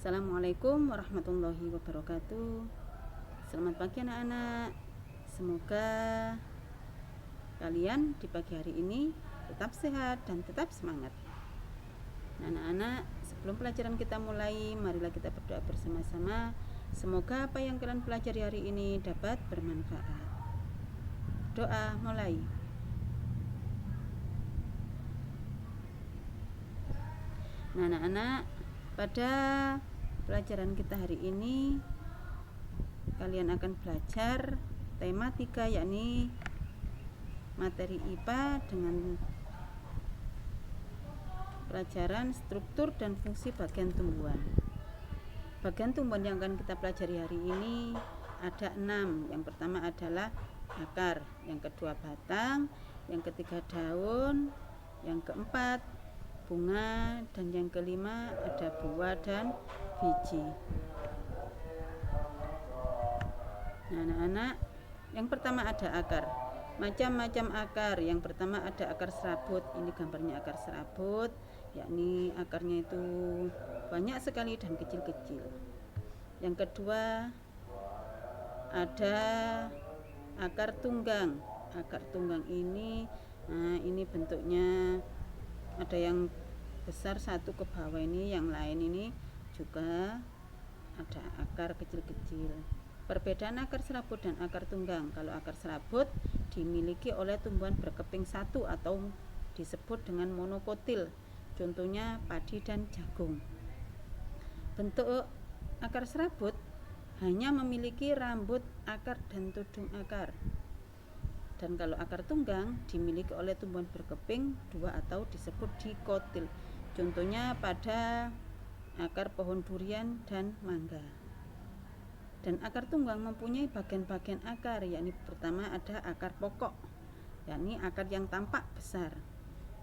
Assalamualaikum warahmatullahi wabarakatuh. Selamat pagi anak-anak. Semoga kalian di pagi hari ini tetap sehat dan tetap semangat. Nah, anak-anak, sebelum pelajaran kita mulai, marilah kita berdoa bersama-sama. Semoga apa yang kalian pelajari hari ini dapat bermanfaat. Doa mulai. Nah, anak-anak, pada pelajaran kita hari ini kalian akan belajar tema 3, yakni materi IPA dengan pelajaran struktur dan fungsi bagian tumbuhan. Bagian tumbuhan yang akan kita pelajari hari ini ada 6. Yang pertama adalah akar, yang kedua batang, yang ketiga daun, yang keempat bunga, dan yang kelima ada buah dan biji. Nah, anak-anak, yang pertama ada akar. Macam-macam akar. Yang pertama ada akar serabut. Ini gambarnya akar serabut, yakni akarnya itu banyak sekali dan kecil-kecil. Yang kedua ada akar tunggang. Akar tunggang ini, ini bentuknya ada yang besar satu ke bawah, ini yang lain ini juga ada akar kecil-kecil. Perbedaan akar serabut dan akar tunggang. Kalau akar serabut dimiliki oleh tumbuhan berkeping satu atau disebut dengan monokotil. Contohnya padi dan jagung. Bentuk akar serabut hanya memiliki rambut akar dan tudung akar. Dan kalau akar tunggang dimiliki oleh tumbuhan berkeping dua atau disebut dikotil. Contohnya pada akar pohon durian dan mangga. Dan akar tunggang mempunyai bagian-bagian akar, yakni pertama ada akar pokok, yakni akar yang tampak besar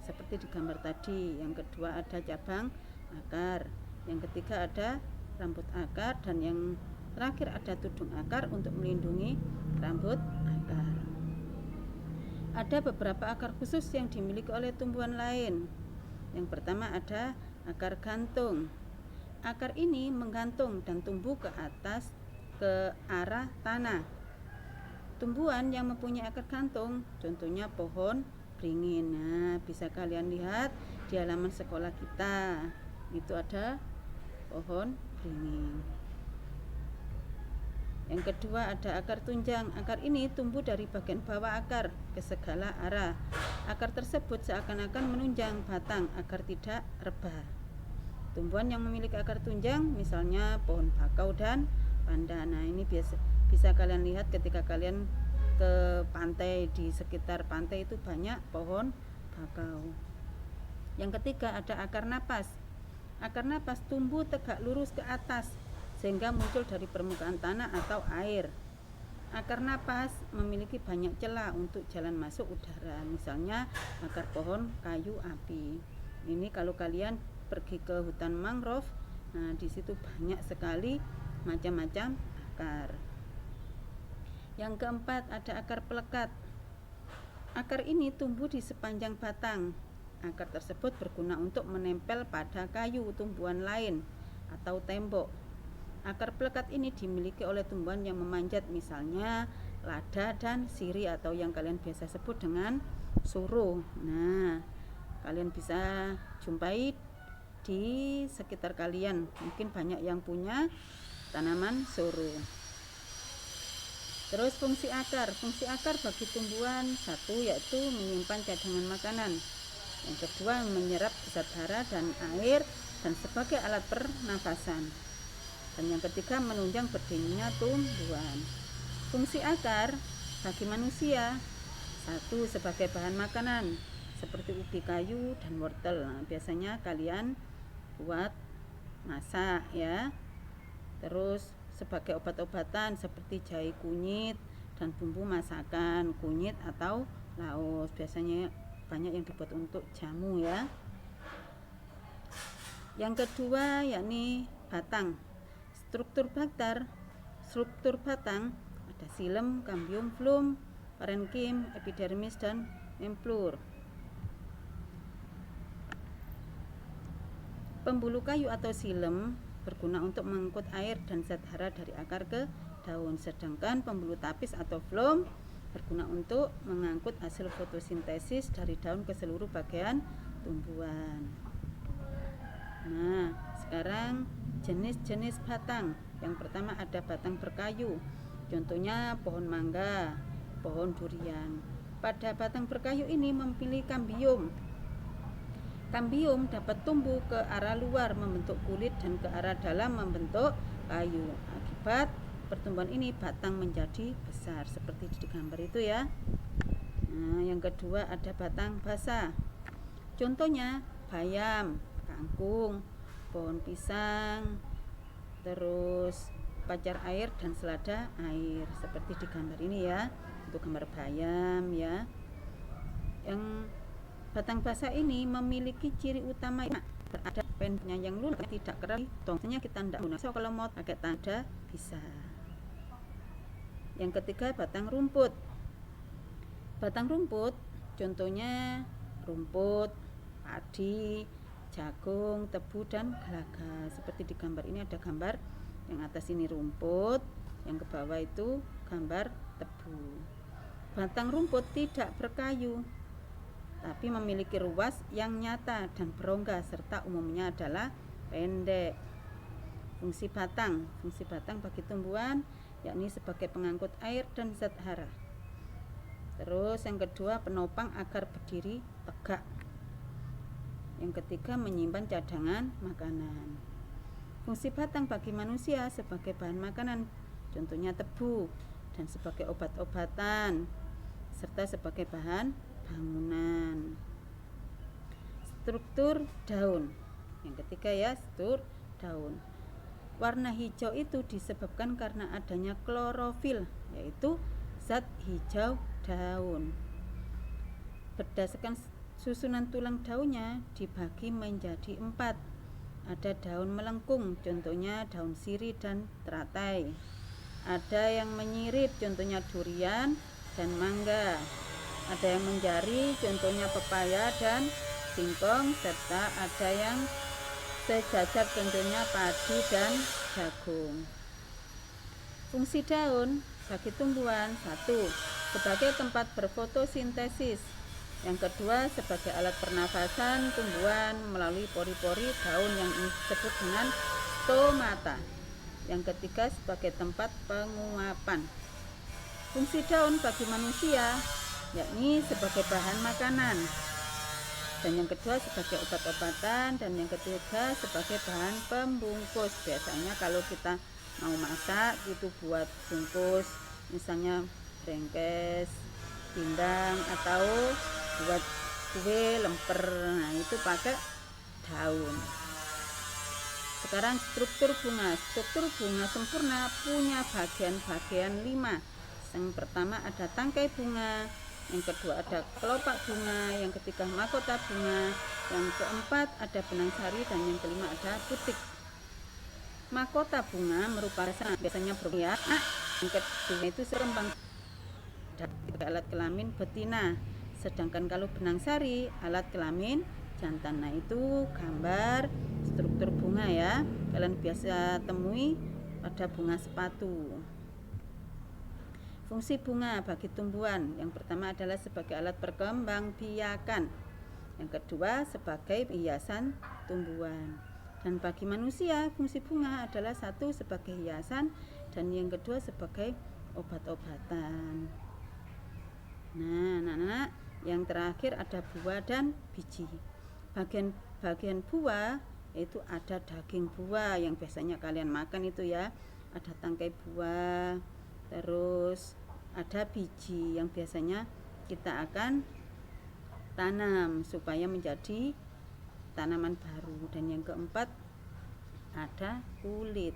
seperti di gambar tadi. Yang kedua ada cabang akar, yang ketiga ada rambut akar, dan yang terakhir ada tudung akar untuk melindungi rambut akar. Ada beberapa akar khusus yang dimiliki oleh tumbuhan lain. Yang pertama ada akar gantung. Akar ini menggantung dan tumbuh ke atas ke arah tanah. Tumbuhan yang mempunyai akar gantung contohnya pohon beringin. Nah, bisa kalian lihat di halaman sekolah kita. Itu ada pohon beringin. Yang kedua ada akar tunjang. Akar ini tumbuh dari bagian bawah akar ke segala arah. Akar tersebut seakan-akan menunjang batang agar tidak rebah. Tumbuhan yang memiliki akar tunjang misalnya pohon bakau dan pandan. Nah, ini bisa kalian lihat ketika kalian ke pantai. Di sekitar pantai itu banyak pohon bakau. Yang ketiga ada akar napas. Akar napas tumbuh tegak lurus ke atas sehingga muncul dari permukaan tanah atau air. Akar napas memiliki banyak celah untuk jalan masuk udara, misalnya akar pohon kayu api. Ini kalau kalian pergi ke hutan mangrove, nah di situ banyak sekali macam-macam akar. Yang keempat ada akar pelekat. Akar ini tumbuh di sepanjang batang. Akar tersebut berguna untuk menempel pada kayu, tumbuhan lain, atau tembok. Akar pelekat ini dimiliki oleh tumbuhan yang memanjat, misalnya lada dan sirih, atau yang kalian biasa sebut dengan suruh. Nah, kalian bisa jumpai di sekitar kalian. Mungkin banyak yang punya tanaman suruh. Terus fungsi akar. Fungsi akar bagi tumbuhan satu yaitu menyimpan cadangan makanan. Yang kedua menyerap zat hara dan air dan sebagai alat pernafasan. Dan yang ketiga menunjang berdirinya tumbuhan. Fungsi akar bagi manusia satu sebagai bahan makanan seperti ubi kayu dan wortel. Nah, biasanya kalian buat masak ya. Terus sebagai obat-obatan seperti jahe kunyit dan bumbu masakan kunyit atau laos. Biasanya banyak yang dibuat untuk jamu ya. Yang kedua yakni batang. Struktur batang ada xilem, cambium, phloem, parenkim, epidermis, dan membrur. Pembuluh kayu atau xilem berguna untuk mengangkut air dan zat hara dari akar ke daun, sedangkan pembuluh tapis atau floem berguna untuk mengangkut hasil fotosintesis dari daun ke seluruh bagian tumbuhan. Nah, sekarang jenis-jenis batang. Yang pertama ada batang berkayu, contohnya pohon mangga, pohon durian. Pada batang berkayu ini memiliki kambium. Kambium dapat tumbuh ke arah luar membentuk kulit dan ke arah dalam membentuk kayu. Akibat pertumbuhan ini batang menjadi besar seperti di gambar itu ya. Nah, yang kedua ada batang basah. Contohnya bayam, kangkung, pohon pisang, terus pacar air dan selada air seperti di gambar ini ya. Untuk gambar bayam ya. Yang batang basah ini memiliki ciri utama berada pendeknya yang lunak, tidak keras. Tongnya kita tidak guna. So kalau mau pakai tanda bisa. Yang ketiga batang rumput. Batang rumput contohnya rumput, padi, jagung, tebu dan gelaga. Seperti di gambar ini ada gambar yang atas ini rumput, yang ke bawah itu gambar tebu. Batang rumput tidak berkayu, tapi memiliki ruas yang nyata dan berongga serta umumnya adalah pendek. Fungsi batang bagi tumbuhan yakni sebagai pengangkut air dan zat hara. Terus yang kedua penopang agar berdiri tegak. Yang ketiga menyimpan cadangan makanan. Fungsi batang bagi manusia sebagai bahan makanan, contohnya tebu, dan sebagai obat-obatan serta sebagai bahan bangunan. Struktur daun. Yang ketiga ya, struktur daun. Warna hijau itu disebabkan karena adanya klorofil, yaitu zat hijau daun. Berdasarkan susunan tulang daunnya dibagi menjadi 4. Ada daun melengkung, contohnya daun sirih dan teratai. Ada yang menyirip, contohnya durian dan mangga. Ada yang menjari, contohnya pepaya dan singkong, serta ada yang sejajar, contohnya padi dan jagung. Fungsi daun bagi tumbuhan: 1. Sebagai tempat berfotosintesis. Yang kedua, sebagai alat pernafasan tumbuhan melalui pori-pori daun yang disebut dengan stomata. Yang ketiga, sebagai tempat penguapan. Fungsi daun bagi manusia yakni sebagai bahan makanan, dan yang kedua sebagai obat-obatan, dan yang ketiga sebagai bahan pembungkus. Biasanya kalau kita mau masak itu buat bungkus, misalnya brengkes, pindang, atau buat kue, lemper, nah itu pakai daun. Sekarang struktur bunga. Struktur bunga sempurna punya bagian-bagian 5. Yang pertama ada tangkai bunga, yang kedua ada kelopak bunga, yang ketiga mahkota bunga, yang keempat ada benang sari, dan yang kelima ada putik. Mahkota bunga merupakan biasanya berupa yang kedua itu serembang alat kelamin betina, sedangkan kalau benang sari alat kelamin jantan. Nah itu gambar struktur bunga ya, kalian biasa temui pada bunga sepatu. Fungsi bunga bagi tumbuhan: yang pertama adalah sebagai alat perkembangbiakan, yang kedua sebagai hiasan tumbuhan. Dan bagi manusia fungsi bunga adalah 1 sebagai hiasan, dan yang kedua sebagai obat-obatan. Nah, anak-anak, yang terakhir ada buah dan biji. Bagian buah itu ada daging buah yang biasanya kalian makan itu ya, ada tangkai buah, terus ada biji yang biasanya kita akan tanam supaya menjadi tanaman baru. Dan yang keempat ada kulit.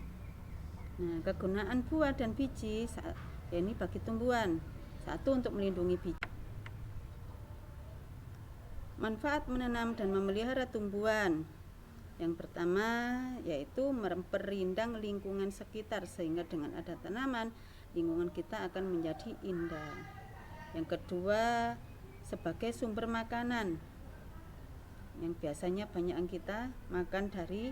Nah, kegunaan buah dan biji ya ini bagi tumbuhan: 1 untuk melindungi biji. Manfaat menanam dan memelihara tumbuhan: yang pertama yaitu memperindang lingkungan sekitar, sehingga dengan ada tanaman lingkungan kita akan menjadi indah. Yang kedua sebagai sumber makanan, yang biasanya banyak yang kita makan dari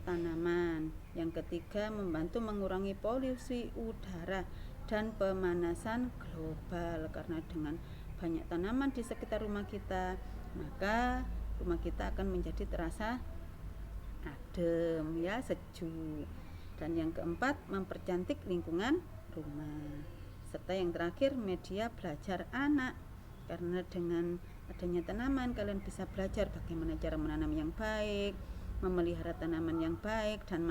tanaman. Yang ketiga, membantu mengurangi polusi udara dan pemanasan global. Karena dengan banyak tanaman di sekitar rumah kita, maka rumah kita akan menjadi terasa adem, ya, sejuk. Dan yang keempat, mempercantik lingkungan rumah. Serta yang terakhir, media belajar anak. Karena dengan adanya tanaman, kalian bisa belajar bagaimana cara menanam yang baik, memelihara tanaman yang baik, dan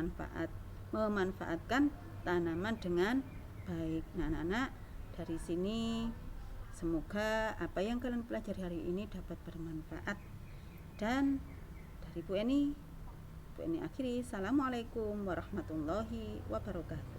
memanfaatkan tanaman dengan baik. Nah, anak-anak, dari sini semoga apa yang kalian pelajari hari ini dapat bermanfaat. Dan dari Bu Eni akhiri. Assalamualaikum warahmatullahi wabarakatuh.